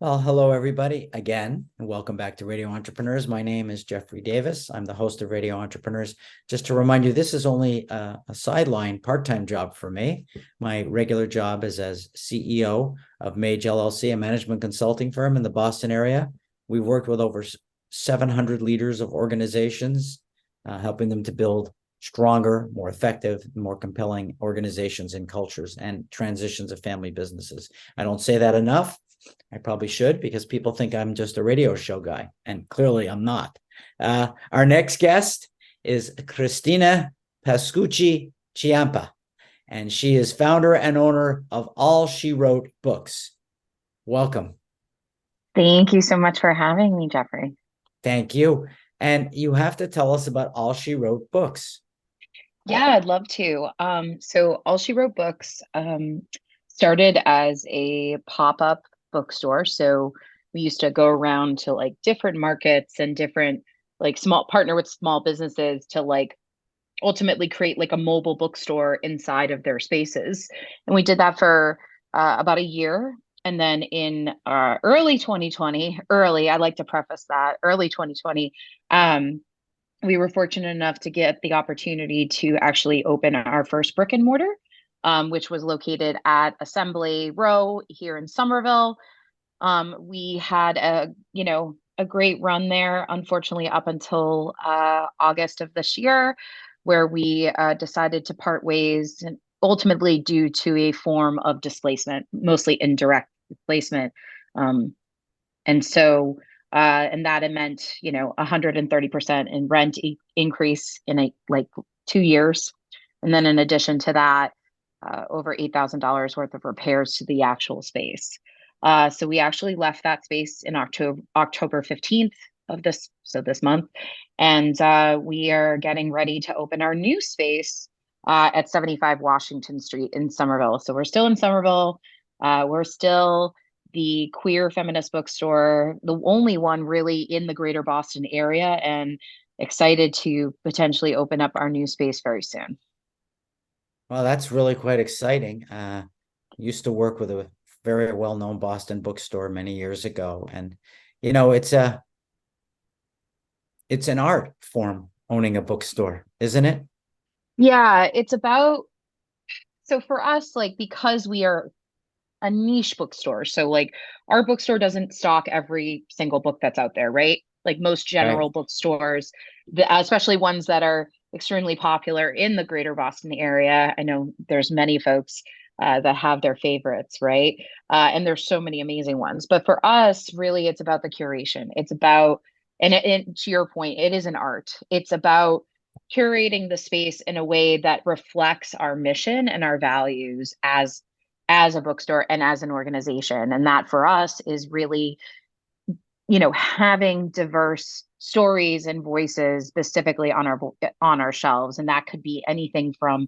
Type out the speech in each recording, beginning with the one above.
Well, hello, everybody, again, and welcome back to Radio Entrepreneurs. My name is Jeffrey Davis. I'm the host of Radio Entrepreneurs. Just to remind you, this is only a sideline part-time job for me. My regular job is as CEO of Mage LLC, a management consulting firm in the Boston area. We've worked with over 700 leaders of organizations, helping them to build stronger, more effective, more compelling organizations and cultures and transitions of family businesses. I don't say that enough. I probably should, because people think I'm just a radio show guy, and clearly I'm not. Our next guest is Christina Pascucci Ciampa, and she is founder and owner of All She Wrote Books. Welcome. Thank you so much for having me, Jeffrey. Thank you. And you have to tell us about All She Wrote Books. Yeah, I'd love to. So All She Wrote Books started as a pop-up bookstore. So we used to go around to like different markets and different partner with small businesses to ultimately create like a mobile bookstore inside of their spaces. And we did that for about a year. And then in early 2020, I like to preface that, early 2020, we were fortunate enough to get the opportunity to actually open our first brick and mortar, which was located at Assembly Row here in Somerville. We had a great run there, unfortunately, up until August of this year, where we decided to part ways, and ultimately due to a form of displacement, mostly indirect displacement. And so, and that it meant, 130% in rent increase in 2 years. And then in addition to that, over $8,000 worth of repairs to the actual space. So we actually left that space in October 15th of this month. And we are getting ready to open our new space at 75 Washington Street in Somerville. So we're still in Somerville. We're still the queer feminist bookstore, the only one really in the greater Boston area, and excited to potentially open up our new space very soon. Well, that's really quite exciting. Used to work with a very well-known Boston bookstore many years ago. And, it's an art form, owning a bookstore, isn't it? Yeah, so for us, because we are a niche bookstore. So our bookstore doesn't stock every single book that's out there, right? Like most Right. general bookstores, especially ones that are extremely popular in the greater Boston area. I know there's many folks that have their favorites, right? And there's so many amazing ones. But for us, really, it's about the curation. It's about, and to your point, it is an art. It's about curating the space in a way that reflects our mission and our values as a bookstore and as an organization. And that for us is really, having diverse stories and voices specifically on our shelves. And that could be anything from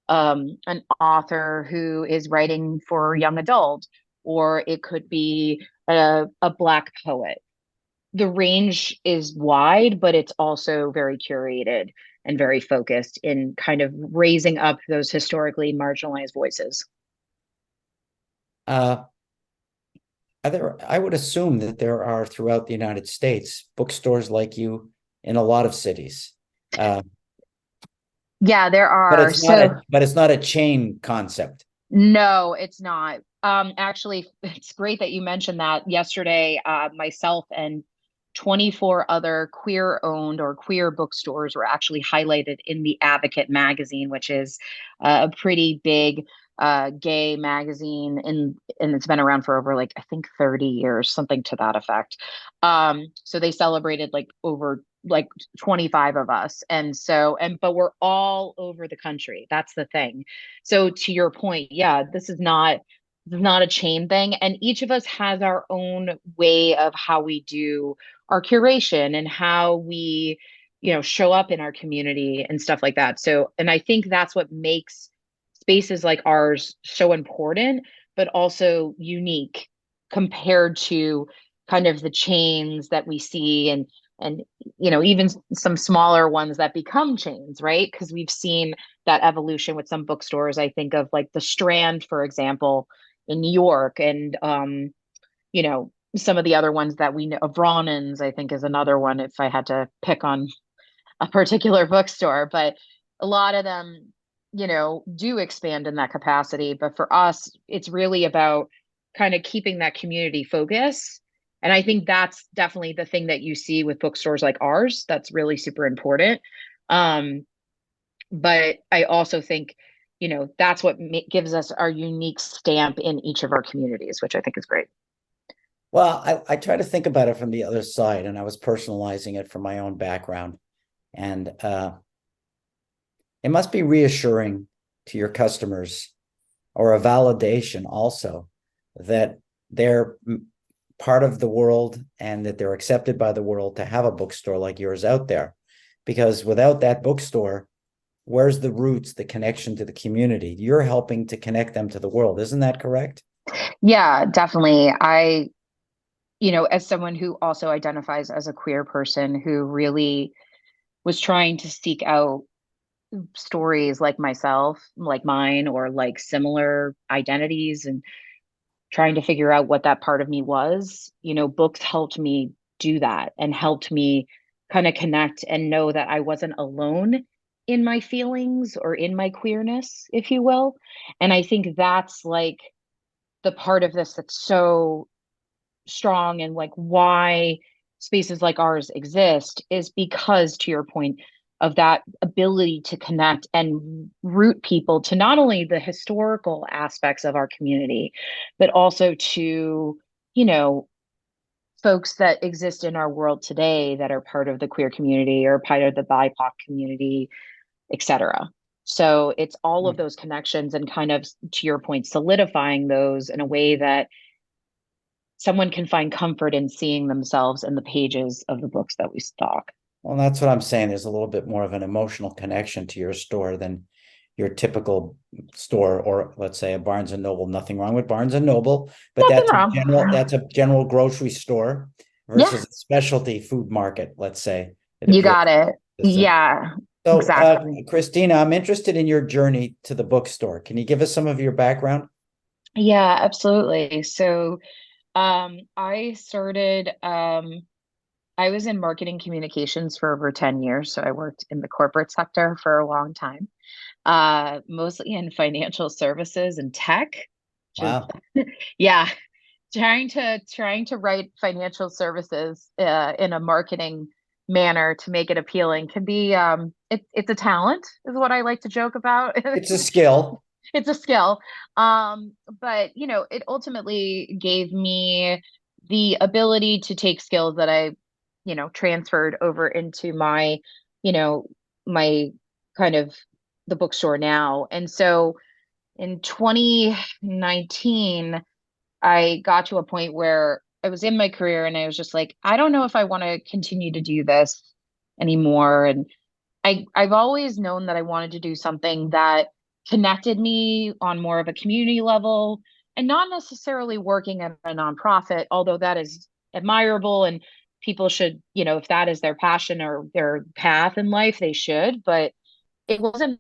an author who is writing for young adult, or it could be a Black poet. The range is wide, but it's also very curated and very focused in kind of raising up those historically marginalized voices. Uh, I would assume that there are throughout the United States bookstores like you in a lot of cities. Uh, Yeah, there but are. it's not So a chain concept. no, it's not. Actually, it's great that you mentioned that. Yesterday, myself and 24 other queer owned or queer bookstores were actually highlighted in the Advocate magazine, which is a pretty big gay magazine, and it's been around for over I think 30 years, something to that effect. So they celebrated over 25 of us. But we're all over the country. That's the thing. So to your point, yeah, this is not a chain thing. And each of us has our own way of how we do our curation and how we, show up in our community and stuff like that. So, and I think that's what makes spaces like ours so important, but also unique compared to kind of the chains that we see and even some smaller ones that become chains, right? Because we've seen that evolution with some bookstores. I think of the Strand, for example, in New York, and some of the other ones that we know, Vronins, I think is another one if I had to pick on a particular bookstore, but a lot of them, do expand in that capacity. But for us, it's really about kind of keeping that community focus. And I think that's definitely the thing that you see with bookstores like ours. That's really super important. Um, but I also think, that's what gives us our unique stamp in each of our communities, which I think is great. Well, I try to think about it from the other side, and I was personalizing it from my own background. And it must be reassuring to your customers, or a validation also, that they're part of the world and that they're accepted by the world to have a bookstore like yours out there. Because without that bookstore, where's the roots, the connection to the community? You're helping to connect them to the world. Isn't that correct? Yeah, definitely. As someone who also identifies as a queer person who really was trying to seek out stories like myself, like mine, or like similar identities, and trying to figure out what that part of me was, books helped me do that and helped me kind of connect and know that I wasn't alone in my feelings or in my queerness, if you will. And I think that's like the part of this that's so strong, and like why spaces like ours exist is because, to your point, of that ability to connect and root people to not only the historical aspects of our community, but also to, folks that exist in our world today that are part of the queer community or part of the BIPOC community, etc. So it's all of those connections and kind of, to your point, solidifying those in a way that someone can find comfort in seeing themselves in the pages of the books that we stock. Well, that's what I'm saying. There's a little bit more of an emotional connection to your store than your typical store, or let's say a Barnes and Noble. Nothing wrong with Barnes and Noble, but Nothing wrong. that's a general grocery store Yeah, versus a specialty food market, let's say. It you appears got it. system. Yeah, So, exactly. Christina, I'm interested in your journey to the bookstore. Can you give us some of your background? Yeah, absolutely. So, I started, I was in marketing communications for over 10 years. So I worked in the corporate sector for a long time, mostly in financial services and tech, which Wow. is, yeah, trying to write financial services in a marketing manner to make it appealing can be it's a talent, is what I like to joke about. It's a skill. It's a skill. But it ultimately gave me the ability to take skills that I transferred over into my you know my kind of the bookstore now. And so in 2019 I got to a point where I was in my career and I was just like, I don't know if I want to continue to do this anymore. And I've always known that I wanted to do something that connected me on more of a community level, and not necessarily working at a nonprofit, although that is admirable and people should, if that is their passion or their path in life, they should. But it wasn't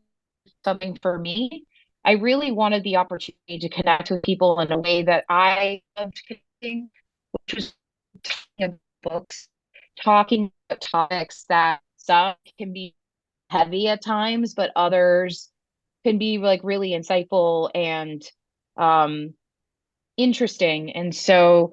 something for me. I really wanted the opportunity to connect with people in a way that I loved connecting, which was talking about books, talking about topics that some can be heavy at times, but others can be like really insightful and um, interesting. And so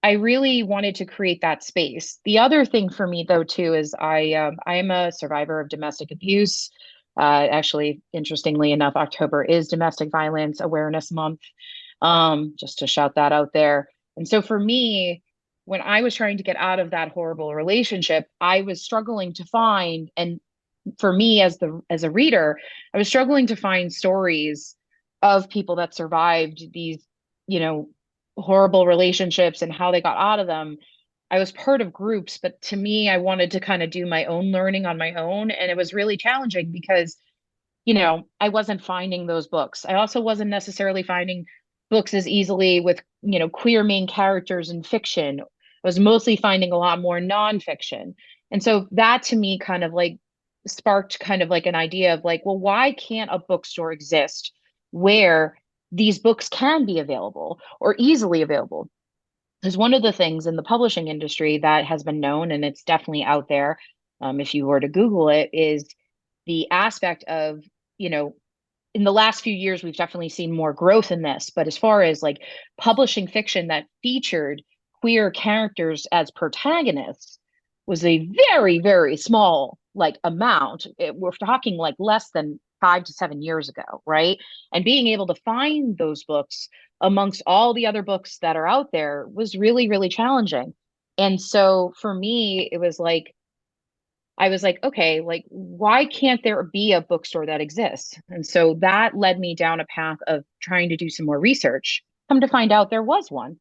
I really wanted to create that space. The other thing for me, though, too, is I am a survivor of domestic abuse. Actually, interestingly enough, October is Domestic Violence Awareness Month. Just to shout that out there. And so for me, when I was trying to get out of that horrible relationship, I was struggling to find, and for me as a reader, I was struggling to find stories of people that survived these, you know, horrible relationships and how they got out of them. I was part of groups, but to me, I wanted to kind of do my own learning on my own. And it was really challenging because, I wasn't finding those books. I also wasn't necessarily finding books as easily with, queer main characters in fiction. I was mostly finding a lot more nonfiction. And so that to me kind of like sparked kind of like an idea of like, well, why can't a bookstore exist where these books can be available or easily available? Because one of the things in the publishing industry that has been known, and it's definitely out there, if you were to Google it, is the aspect of, you know, in the last few years, we've definitely seen more growth in this. But as far as like publishing fiction that featured queer characters as protagonists was a very, very small like amount. We're talking like less than 5 to 7 years ago, right? And being able to find those books amongst all the other books that are out there was really, really challenging. And so for me, it was like, I was like, okay, like, why can't there be a bookstore that exists? And so that led me down a path of trying to do some more research. Come to find out there was one.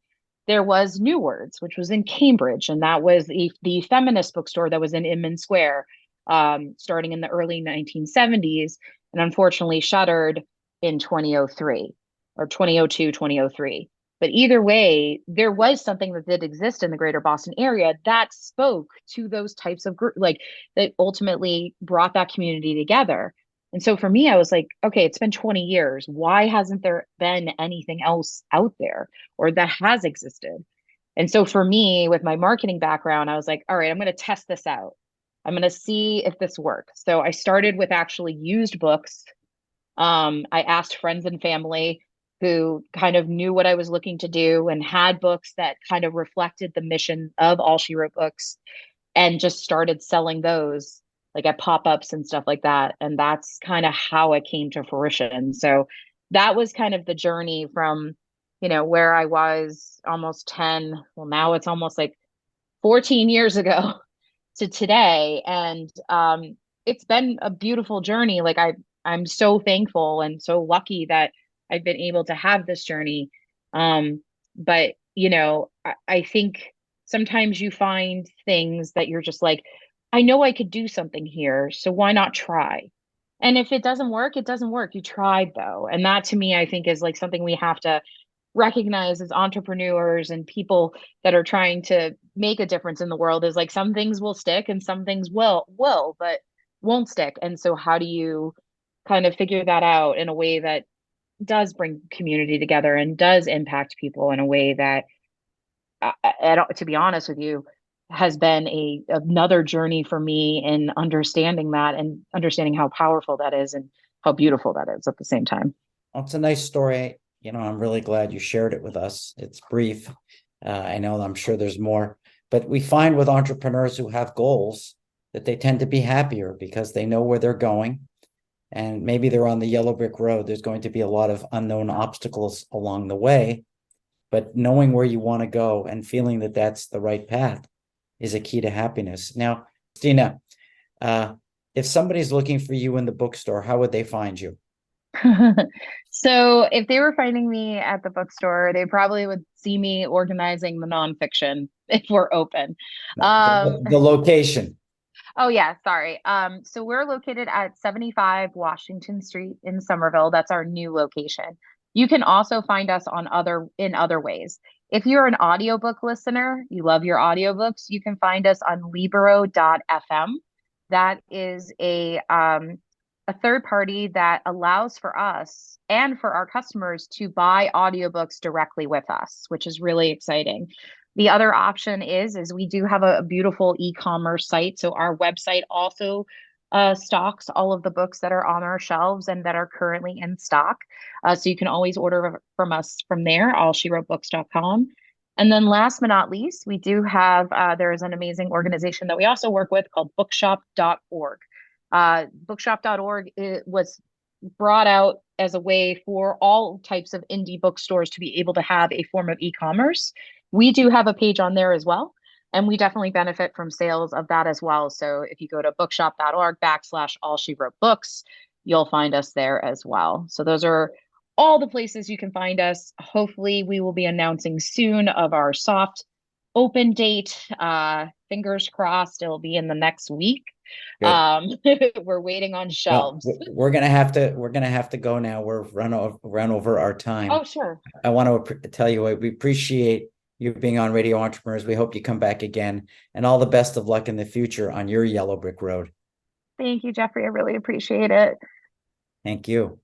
There was New Words, which was in Cambridge, and that was the feminist bookstore that was in Inman Square, starting in the early 1970s, and unfortunately shuttered in 2003 or 2002, 2003. But either way, there was something that did exist in the greater Boston area that spoke to those types of like that ultimately brought that community together. And so for me, I was like, okay, it's been 20 years. Why hasn't there been anything else out there or that has existed? And so for me, with my marketing background, I was like, all right, I'm going to test this out. I'm going to see if this works. So I started with actually used books. I asked friends and family who kind of knew what I was looking to do and had books that kind of reflected the mission of All She Wrote Books, and just started selling those like at pop-ups and stuff like that. And that's kind of how it came to fruition. So that was kind of the journey from, where I was almost 10, well, now it's almost like 14 years ago to today. And it's been a beautiful journey. Like I'm so thankful and so lucky that I've been able to have this journey. But I think sometimes you find things that you're just like, I know I could do something here, so why not try? And if it doesn't work, it doesn't work. You tried though. And that to me, I think is like something we have to recognize as entrepreneurs and people that are trying to make a difference in the world, is like some things will stick and some things will but won't stick. And so how do you kind of figure that out in a way that does bring community together and does impact people in a way that to be honest with you, has been another journey for me in understanding that and understanding how powerful that is and how beautiful that is at the same time. Well, it's a nice story. I'm really glad you shared it with us. It's brief. I know I'm sure there's more, but we find with entrepreneurs who have goals that they tend to be happier because they know where they're going. And maybe they're on the yellow brick road. There's going to be a lot of unknown obstacles along the way, but knowing where you want to go and feeling that that's the right path is a key to happiness. Now, Christina, if somebody's looking for you in the bookstore, how would they find you? So if they were finding me at the bookstore, they probably would see me organizing the nonfiction if we're open. The location. Oh yeah, sorry. So we're located at 75 Washington Street in Somerville. That's our new location. You can also find us in other ways. If you're an audiobook listener, you love your audiobooks, you can find us on libero.fm. That is a third party that allows for us and for our customers to buy audiobooks directly with us, which is really exciting. The other option is we do have a beautiful e-commerce site. So our website also stocks all of the books that are on our shelves and that are currently in stock. So you can always order from us from there, allshewrotebooks.com. And then last but not least, we do have, there is an amazing organization that we also work with called bookshop.org. Bookshop.org was brought out as a way for all types of indie bookstores to be able to have a form of e-commerce. We do have a page on there as well, and we definitely benefit from sales of that as well. So if you go to bookshop.org/allshewrotebooks, you'll find us there as well. So those are all the places you can find us. Hopefully we will be announcing soon of our soft open date. Fingers crossed it'll be in the next week. Good. We're waiting on Well, shelves. we're gonna have to go now. We're run over our time. Oh, sure. I want to tell you we appreciate you being on Radio Entrepreneurs. We hope you come back again, and all the best of luck in the future on your yellow brick road. Thank you, Jeffrey. I really appreciate it. Thank you.